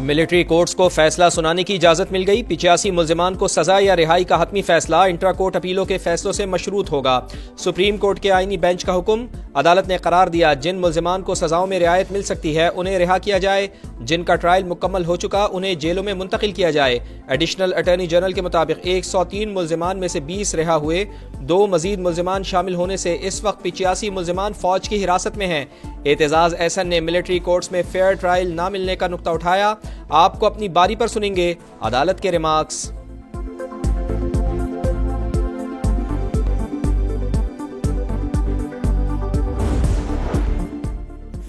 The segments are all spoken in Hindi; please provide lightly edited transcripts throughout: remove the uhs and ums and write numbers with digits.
मिलिट्री कोर्ट्स को फैसला सुनाने की इजाजत मिल गई। 85 मुल्जिमान को सजा या रिहाई का हतमी फैसला इंट्रा कोर्ट अपीलों के फैसलों से मशरूत होगा। सुप्रीम कोर्ट के आईनी बेंच का हुक्म। अदालत ने करार दिया जिन मुल्जिमान को सजाओं में रियायत मिल सकती है उन्हें रिहा किया जाए, जिनका ट्रायल मुकम्मल हो चुका उन्हें जेलों में मुंतकिल किया जाए। एडिशनल अटॉर्नी जनरल के मुताबिक 103 मुल्जिमान में से 20 रिहा हुए। 2 मजीद मुल्जिमान शामिल होने से इस वक्त 85 मुल्जिमान फौज की हिरासत में हैं। एतजाज एहसन ने मिलिट्री कोर्ट्स में फेयर ट्रायल न मिलने का नुक्ता उठाया। आपको अपनी बारी पर सुनेंगे अदालत के रिमार्क्स।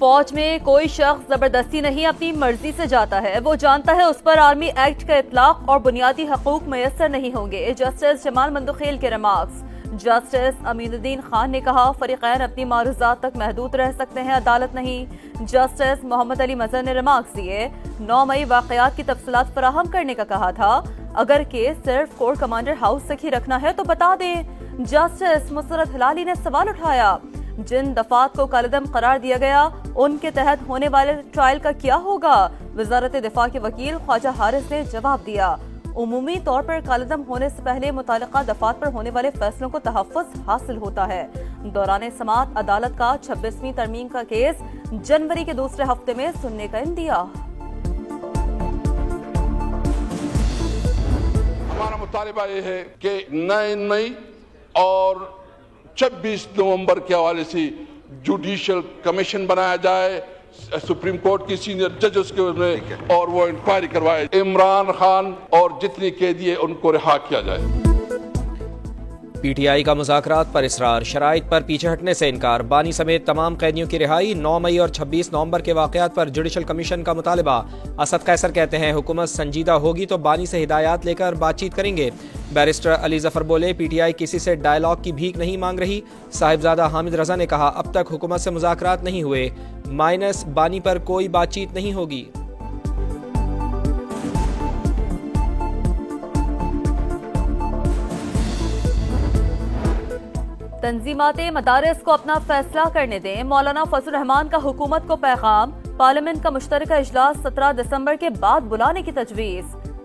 फौज में कोई शख्स जबरदस्ती नहीं अपनी मर्जी से जाता है। वो जानता है उस पर आर्मी एक्ट का इतलाक और बुनियादी हकूक मैसर नहीं होंगे। जस्टिस जमाल मंदुखेल के रिमार्क्स। जस्टिस अमीनुद्दीन खान ने कहा फरीकैन अपनी मारूजात तक महदूद रह सकते हैं, अदालत नहीं। जस्टिस मोहम्मद अली मजहर ने रिमार्क्स दिए 9 मई वाकयात की तफसीलात फराहम करने का कहा था। अगर केस सिर्फ कोर्ट कमांडर हाउस तक ही रखना है तो बता दें। जस्टिस मुसरत हिलाली ने सवाल उठाया जिन दफात को कलदम करार दिया गया उनके तहत होने वाले ट्रायल का क्या होगा। वजारत दिफा के वकील ख्वाजा हारिस ने जवाब दिया उमूमी तौर पर कलदम होने से पहले मुतालिका दफात पर होने वाले फैसलों को तहफ़्फ़ुज़ हासिल होता है। दौरान समाअत अदालत का 26वीं तरमीम का केस जनवरी के दूसरे हफ्ते में सुनने का इंदिया। हमारा मुतालिबा ये है कि 9 मई और 26 नवंबर के हवाले से जुडिशियल कमीशन बनाया जाए, सुप्रीम कोर्ट की सीनियर जजेस के उसमें, और वो इंक्वायरी करवाए। इमरान खान और जितने कैदी है उनको रिहा किया जाए। पीटीआई का मुज़ाकरात पर इसरार, शराइत पर पीछे हटने से इनकार। बानी समेत तमाम कैदियों की रिहाई। 9 मई और 26 नवंबर के वाकयात पर जुडिशल कमीशन का मुतालबा। असद कैसर कहते हैं हुकूमत संजीदा होगी तो बानी से हिदायत लेकर बातचीत करेंगे। बैरिस्टर अली जफर बोले पीटीआई किसी से डायलॉग की भीख नहीं मांग रही। साहिबजादा हामिद रजा ने कहा अब तक हुकूमत से मुज़ाकरात नहीं हुए, माइनस बानी पर कोई बातचीत नहीं होगी। तंजीमाते मदारिस को अपना फैसला करने दें, मौलाना फजल रहमान का हुकूमत को पैगाम। पार्लियामेंट का मुश्तरका इजलास 17 दिसंबर के बाद बुलाने की तजवीज़।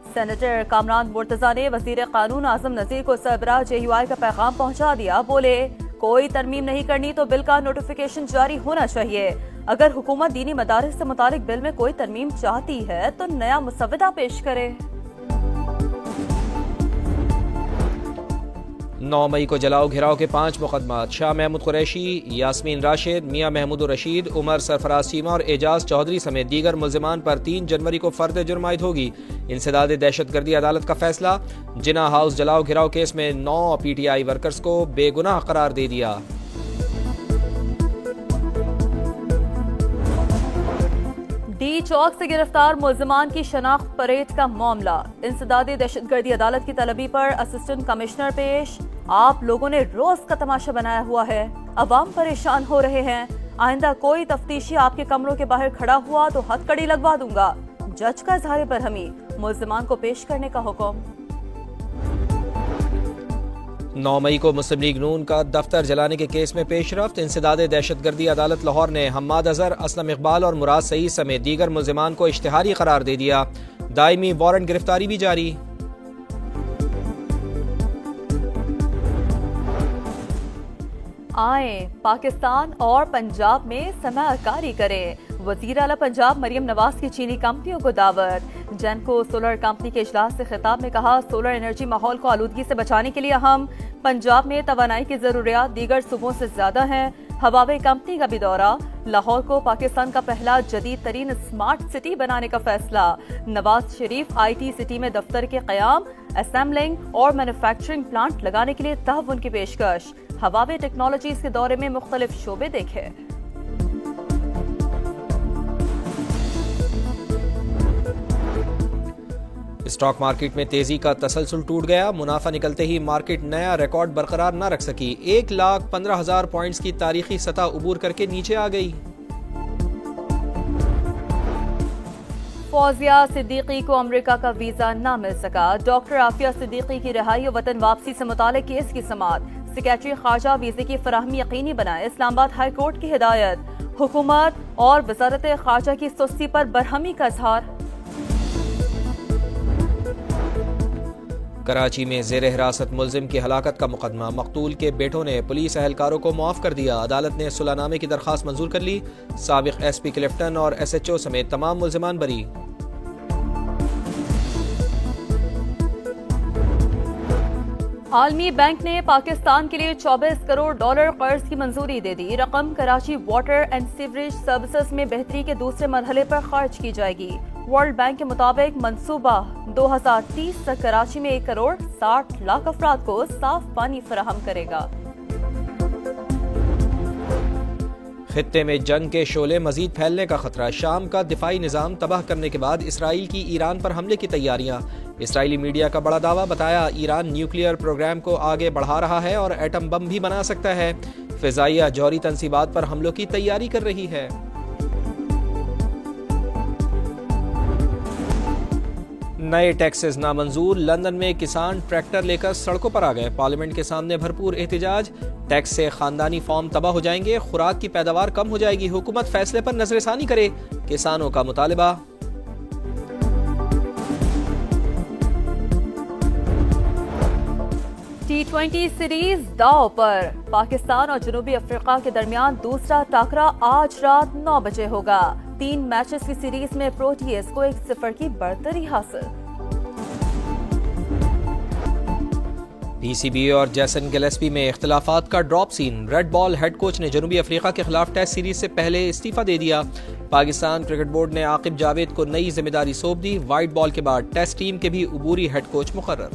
सेनेटर कामरान मुर्तजा ने वजीर कानून आजम नजीर को सरबराह JUI का पैगाम पहुंचा दिया। बोले कोई तरमीम नहीं करनी तो बिल का नोटिफिकेशन जारी होना चाहिए। अगर हुकूमत दीनी मदारिस से मुतालिक बिल में कोई तरमीम चाहती है तो नया मुसव्वदा पेश करे। 9 मई को जलाओ घिराव के 5 मुकदमात। शाह महमूद कुरैशी, यास्मीन राशिद, मियां महमूद रशीद, उमर सरफराज चीमा और एजाज चौधरी समेत दीगर मुल्जिमान पर 3 जनवरी को फर्द जुर्म आयद होगी। इंसदाद दहशतगर्दी अदालत का फैसला। जिना हाउस जलाओ घिराव केस में 9 PTI वर्कर्स को बेगुनाह करार दे दिया। डी चौक से गिरफ्तार मुल्जिमान की शनाख्त परेड का मामला। इंसदादी दहशतगर्दी अदालत की तलबी पर असिस्टेंट कमिश्नर पेश। आप लोगों ने रोज का तमाशा बनाया हुआ है, अवाम परेशान हो रहे हैं। आइंदा कोई तफ्तीशी आपके कमरों के बाहर खड़ा हुआ तो हथकड़ी लगवा दूंगा। जज का इजहार बरहमी, मुल्जिमान को पेश करने का हुक्म। 9 मई को मुस्लिम लीग नून का दफ्तर जलाने के केस में पेशरफ्त। इंसदाद दहशतगर्दी अदालत लाहौर ने हम्माद अजहर, असलम इकबाल और मुराद सईद समेत दीगर मुल्जिमान को इश्तिहारी करार दे दिया। दायमी वारंट गिरफ्तारी भी जारी। आए पाकिस्तान और पंजाब में सरमायाकारी करें। वजीर आला पंजाब मरियम नवाज की चीनी कंपनियों को दावत। जेनको सोलर कंपनी के इजलास से खिताब में कहा सोलर एनर्जी माहौल को आलूदगी से बचाने के लिए अहम। पंजाब में तवानाई की जरूरियात दीगर सूबों से ज्यादा हैं। हवावे कंपनी का भी दौरा। लाहौर को पाकिस्तान का पहला जदीद तरीन स्मार्ट सिटी बनाने का फैसला। नवाज शरीफ IT सिटी में दफ्तर के कयाम, असेंबलिंग और मैन्युफैक्चरिंग प्लांट लगाने के लिए तहव्वुन की पेशकश। हवावे टेक्नोलॉजीज के दौरे में मुख्तलिफ शोबे देखे। स्टॉक मार्केट में तेजी का तसलसल टूट गया। मुनाफा निकलते ही मार्केट नया रिकॉर्ड बरकरार न रख सकी। 1,15,000 पॉइंट्स की तारीखी सतह उबूर करके नीचे आ गई। फौजिया सिद्दीकी को अमेरिका का वीजा न मिल सका। डॉक्टर आफिया सिद्दीकी की रिहाई और वतन वापसी से मुताल्लिक केस की समाअत। सेक्रेटरी खारजा वीजे की फराहमी यकीनी बनाए, इस्लामाबाद हाई कोर्ट की हिदायत। हुकूमत और वजारत खारजा की सुस्ती पर बरहमी का इजहार। कराची में जेर हिरासत मुलजिम की हलाकत का मुकदमा, मकतूल के बेटों ने पुलिस एहलकारों को मुआफ कर दिया। अदालत ने सुलहनामे की दरख्वास्त मंजूर कर ली। साबिक SP क्लिफ्टन और SHO समेत तमाम मुलजिमान बरी। आलमी बैंक ने पाकिस्तान के लिए $24 करोड़ कर्ज की मंजूरी दे दी। रकम Karachi water and sewerage services में बेहतरी के दूसरे मरहले पर खर्च की जाएगी। वर्ल्ड बैंक के मुताबिक मंसूबा 2030 तक कराची में 1 करोड़ 60 लाख अफराद को साफ पानी फराहम करेगा। खित्ते में जंग के शोले मजीद फैलने का खतरा, शाम का दिफाई निज़ाम तबाह करने के बाद इसराइल की ईरान पर हमले की तैयारियां। इसराइली मीडिया का बड़ा दावा, बताया ईरान न्यूक्लियर प्रोग्राम को आगे बढ़ा रहा है और एटम बम भी बना सकता है। फिजाइया जौहरी तंसीबात पर हमलों की तैयारी कर रही है। नए टैक्सेस नामंजूर, लंदन में किसान ट्रैक्टर लेकर सड़कों पर आ गए। पार्लियामेंट के सामने भरपूर एहतजाज। टैक्स से खानदानी फार्म तबाह हो जाएंगे, खुराक की पैदावार कम हो जाएगी, हुकूमत फैसले पर नजरसानी करे, किसानों का मुतालिबा। T20 सीरीज दांव पर, पाकिस्तान और जनूबी अफ्रीका के दरमियान दूसरा टाकरा आज रात 9 बजे होगा। 3 मैचेस की सीरीज में प्रोटीज को 1-0 की बढ़तरी हासिल। PCB और जैसन गिलेस्पी में इख्तिलाफात का drop scene. Red ball head coach ने जनूबी अफ्रीका के खिलाफ टेस्ट सीरीज से पहले इस्तीफा दे दिया। पाकिस्तान क्रिकेट बोर्ड ने आकिब जावेद को नई जिम्मेदारी सौंप दी। वाइट बॉल के बाद टेस्ट टीम के भी उबूरी हेड कोच मुकर्रर।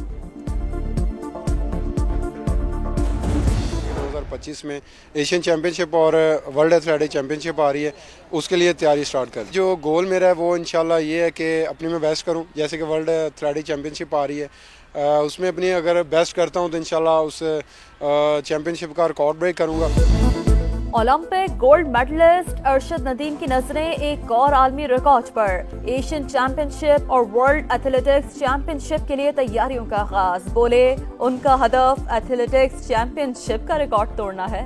2025 में एशियन चैम्पियनशिप और वर्ल्ड एथलेटिक चैम्पियनशिप आ रही है, उसके लिए तैयारी स्टार्ट कर। जो गोल मेरा है वो इंशाल्लाह ये है कि अपनी में बेस्ट करूं। जैसे कि वर्ल्ड एथलेटिक चैम्पियनशिप आ रही है, उसमें अपनी अगर बेस्ट करता हूं तो इंशाल्लाह उस चैम्पियनशिप का रिकॉर्ड ब्रेक करूंगा। Olympic gold medalist Arshad Nadeem की नजरें एक और आलमी रिकॉर्ड पर। एशियन चैंपियनशिप और वर्ल्ड एथलेटिक्स चैंपियनशिप के लिए तैयारियों का आगाज। बोले उनका हदफ एथलेटिक्स चैंपियनशिप का रिकॉर्ड तोड़ना है।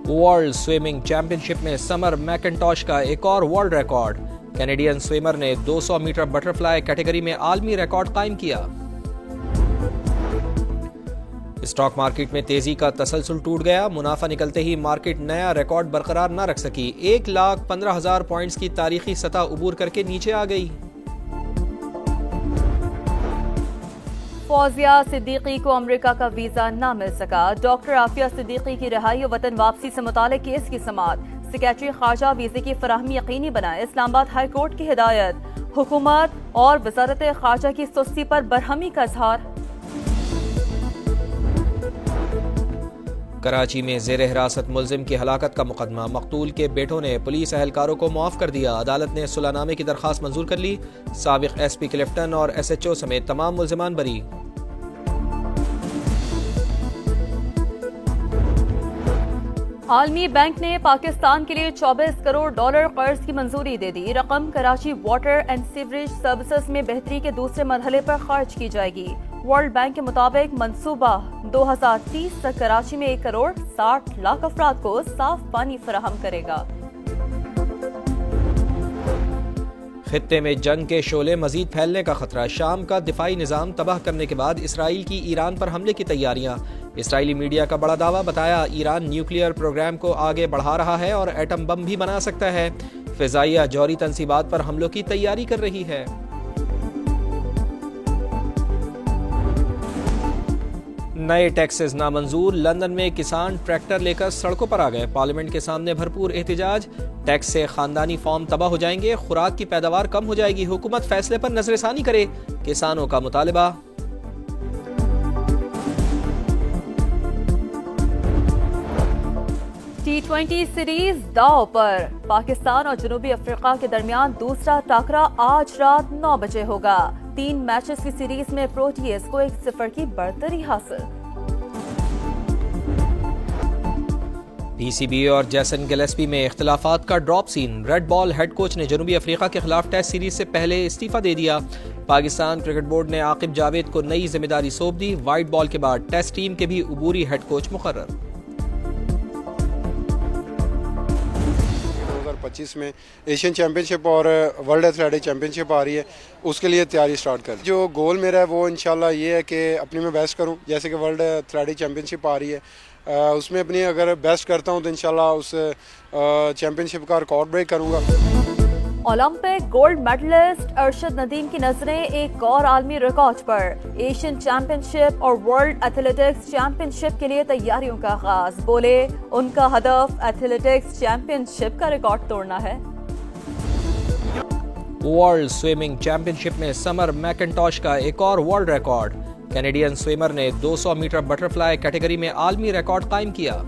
वर्ल्ड स्विमिंग चैंपियनशिप में समर मैकिंटॉश का एक और वर्ल्ड रिकॉर्ड। कैनेडियन स्विमर ने 200 मीटर बटरफ्लाई कैटेगरी में आलमी रिकॉर्ड कायम किया। स्टॉक मार्केट में तेजी का तसलसल टूट गया। मुनाफा निकलते ही मार्केट नया रिकॉर्ड बरकरार न रख सकी। 1,15,000 पॉइंट्स की तारीखी सतह उबूर करके नीचे आ गई। फौजिया सिद्दीकी को अमेरिका का वीजा न मिल सका। डॉक्टर आफिया सिद्दीकी की रिहाई और वतन वापसी से मुताल्लिक केस की समाअत। सेक्रेटरी खारजा वीजे की फराहमी यकीनी बनाए, इस्लामाबाद हाई कोर्ट की हिदायत। हुकूमत और वजारत खारजा की सुस्ती पर बरहमी का इजहार। कराची में जेर हिरासत मुलजिम की हलाकत का मुकदमा, मकतूल के बेटों ने पुलिस एहलकारों को मुआफ कर दिया। अदालत ने सुलहनामे की दरख्वास्त मंजूर कर ली। साबिक SP क्लिफ्टन और SHO समेत तमाम मुलजिमान बरी। आलमी बैंक ने पाकिस्तान के लिए $24 करोड़ कर्ज की मंजूरी दे दी। रकम Karachi water and sewerage services में बेहतरी के दूसरे मरहले पर खर्च की जाएगी। वर्ल्ड बैंक के मुताबिक मंसूबा 2030 तक कराची में 1 करोड़ 60 लाख अफराद को साफ पानी फराहम करेगा। खित्ते में जंग के शोले मजीद फैलने का खतरा, शाम का दिफाई निज़ाम तबाह करने के बाद इसराइल की ईरान पर हमले की तैयारियां। इसराइली मीडिया का बड़ा दावा, बताया ईरान न्यूक्लियर प्रोग्राम को आगे बढ़ा रहा है और एटम बम भी बना सकता है। फिजाइया जौहरी तंसीबात पर हमलों की तैयारी कर रही है। नए टैक्सेस नामंजूर, लंदन में किसान ट्रैक्टर लेकर सड़कों पर आ गए। पार्लियामेंट के सामने भरपूर एहतजाज। टैक्स से खानदानी फार्म तबाह हो जाएंगे, खुराक की पैदावार कम हो जाएगी, हुकूमत फैसले पर नजरसानी करे, किसानों का मुतालिबा। T20 सीरीज दांव पर, पाकिस्तान और जनूबी अफ्रीका के दरमियान दूसरा टाकरा आज रात 9 बजे होगा। 3 मैचेस की सीरीज में प्रोटीज को 1-0 की बढ़तरी हासिल। PCB और जैसन गिलेस्पी में इख्तिलाफात का drop scene. Red ball head coach ने जनूबी अफ्रीका के खिलाफ टेस्ट सीरीज से पहले इस्तीफा दे दिया। पाकिस्तान क्रिकेट बोर्ड ने आकिब जावेद को नई जिम्मेदारी सौंप दी। वाइट बॉल के बाद टेस्ट टीम के भी उबूरी हेड कोच मुकर्रर। 2025 में एशियन चैम्पियनशिप और वर्ल्ड एथलेटिक चैम्पियनशिप आ रही है, उसके लिए तैयारी स्टार्ट कर। जो गोल मेरा है वो इंशाल्लाह ये है कि अपनी मैं बेस्ट करूं, जैसे कि वर्ल्ड एथलेटिक चैम्पियनशिप आ रही है, उसमें अपनी अगर बेस्ट करता हूं तो इंशाल्लाह उस चैम्पियनशिप का रिकॉर्ड ब्रेक करूंगा। Olympic gold medalist Arshad Nadeem की नजरें एक और आलमी रिकॉर्ड पर। एशियन चैंपियनशिप और वर्ल्ड एथलेटिक्स चैंपियनशिप के लिए तैयारियों का आगाज। बोले उनका हदफ एथलेटिक्स चैंपियनशिप का रिकॉर्ड तोड़ना है। वर्ल्ड स्विमिंग चैंपियनशिप में समर मैकिंटॉश का एक और वर्ल्ड रिकॉर्ड। कैनेडियन स्विमर ने 200 मीटर बटरफ्लाई कैटेगरी में आलमी रिकॉर्ड कायम किया।